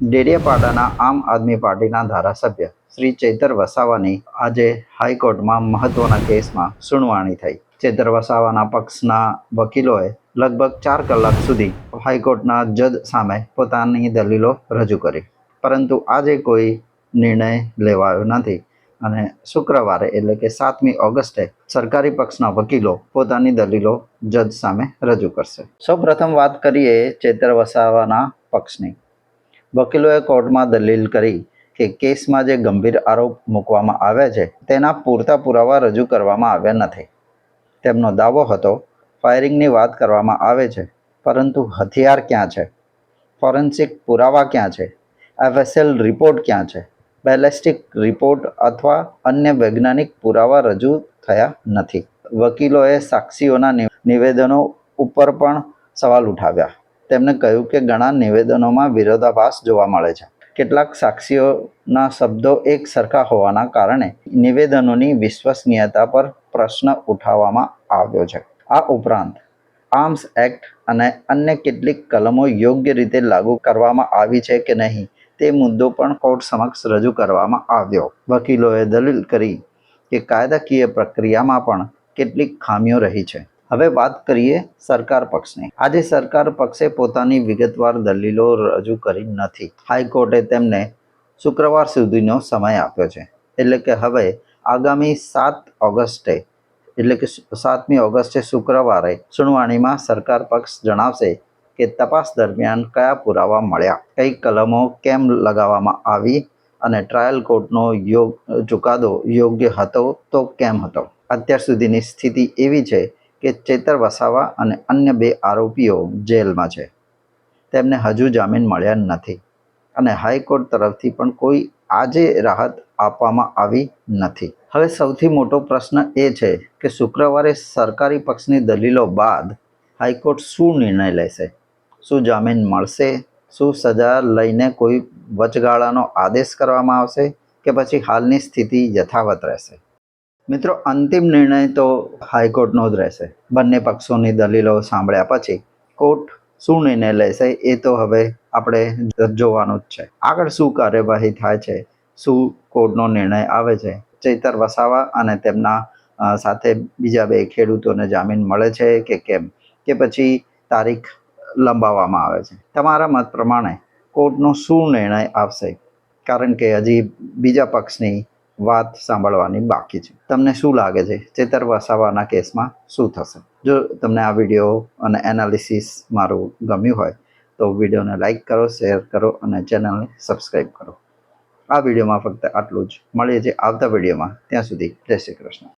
ડેડિયાપાડાના આમ આદમી પાર્ટીના ધારાસભ્ય શ્રી ચેતર વસાવાની આજે હાઈકોર્ટમાં મહત્વના કેસમાં સુનાવણી થઈ. ચેતર વસાવાના પક્ષના વકીલોએ લગભગ 4 કલાક સુધી હાઈકોર્ટના જજ સામે પોતાની દલીલો રજૂ કરી, પરંતુ આજે કોઈ નિર્ણય લેવાયો નથી અને શુક્રવારે એટલે કે 7મી ઓગસ્ટે સરકારી પક્ષના વકીલો પોતાની દલીલો જજ સામે રજૂ કરશે. સૌપ્રથમ વાત કરીએ ચેતર વસાવાના પક્ષની. વકીલોએ કોર્ટમાં દલીલ કરી કે કેસમાં જે ગંભીર આરોપ મૂકવામાં આવ્યા છે તેના પૂરતા પુરાવા રજૂ કરવામાં આવ્યા નથી. તેમનો દાવો હતો, ફાયરિંગની વાત કરવામાં આવે છે, પરંતુ હથિયાર ક્યાં છે? ફોરેન્સિક પુરાવા ક્યાં છે? FSL રિપોર્ટ ક્યાં છે? બેલેસ્ટિક રિપોર્ટ અથવા અન્ય વૈજ્ઞાનિક પુરાવા રજૂ થયા નથી. વકીલોએ સાક્ષીઓના નિવેદનો ઉપર પણ સવાલ ઉઠાવ્યા. તેમણે કહ્યું કે ઘણા નિવેદનોમાં વિરોધાભાસ જોવા મળે છે. કેટલાક સાક્ષીઓના શબ્દો એક સરખા હોવાના કારણે નિવેદનોની વિશ્વસનીયતા પર પ્રશ્ન ઉઠાવવામાં આવ્યો છે. આ ઉપરાંત આર્મ્સ એક્ટ અને અન્ય કેટલીક કલમો યોગ્ય રીતે લાગુ કરવામાં આવી છે કે નહીં તે મુદ્દો પણ કોર્ટ સમક્ષ રજૂ કરવામાં આવ્યો. વકીલોએ દલીલ કરી કે કાયદાકીય પ્રક્રિયામાં પણ કેટલીક ખામીઓ રહી છે. હવે વાત કરીએ સરકાર પક્ષની. આજે સરકાર પક્ષે પોતાની વિગતવાર દલીલો રજૂ કરી નથી. હાઈકોર્ટે તેમને શુક્રવાર સુધીનો સમય આપ્યો છે. એટલે કે હવે આગામી 7 ઓગસ્ટે એટલે કે 7મી ઓગસ્ટે શુક્રવારે સુનાવણીમાં સરકાર પક્ષ જણાવશે કે તપાસ દરમિયાન કયા પુરાવા મળ્યા, કઈ કલમો કેમ લગાવવામાં આવી અને ટ્રાયલ કોર્ટનો ચુકાદો યોગ્ય હતો તો કેમ હતો. અત્યાર સુધીની સ્થિતિ એવી છે કે ચેતર વસાવા અને અન્ય 2 આરોપીઓ જેલમાં છે. તેમને હજુ જામીન મળ્યા નથી અને હાઈકોર્ટ તરફથી પણ કોઈ આજે રાહત આપવામાં આવી નથી. હવે સૌથી મોટો પ્રશ્ન એ છે કે શુક્રવારે સરકારી પક્ષની દલીલો બાદ હાઈકોર્ટ શું નિર્ણય લેશે? શું જામીન મળશે? શું સજા લઈને કોઈ વચગાળાનો આદેશ કરવામાં આવશે કે પછી હાલની સ્થિતિ યથાવત રહેશે? મિત્રો, અંતિમ નિર્ણય તો હાઈકોર્ટનો જ રહેશે. બંને પક્ષોની દલીલો સાંભળ્યા પછી કોર્ટ શું નિર્ણય લેશે એ તો હવે આપણે જોવાનું જ છે. આગળ શું કાર્યવાહી થાય છે, શું કોર્ટનો નિર્ણય આવે છે, ચેતર વસાવા અને તેમના સાથે બીજા 2 ખેડૂતોને જામીન મળે છે કે કેમ, કે પછી તારીખ લંબાવવામાં આવે છે. તમારા મત પ્રમાણે કોર્ટનો શું નિર્ણય આવશે? કારણ કે હજી બીજા પક્ષની વાત સાંભળવાની બાકી છે. તમને શું લાગે છે ચેતર વસાવાના કેસમાં શું થશે? જો તમને આ વિડીયો અને એનાલિસિસ મારું ગમ્યું હોય તો વિડીયોને લાઈક કરો, શેર કરો અને ચેનલને સબસ્ક્રાઈબ કરો. આ વિડીયોમાં ફક્ત આટલું જ. મળીએ છીએ આવતા વિડીયોમાં. ત્યાં સુધી જય શ્રી કૃષ્ણ.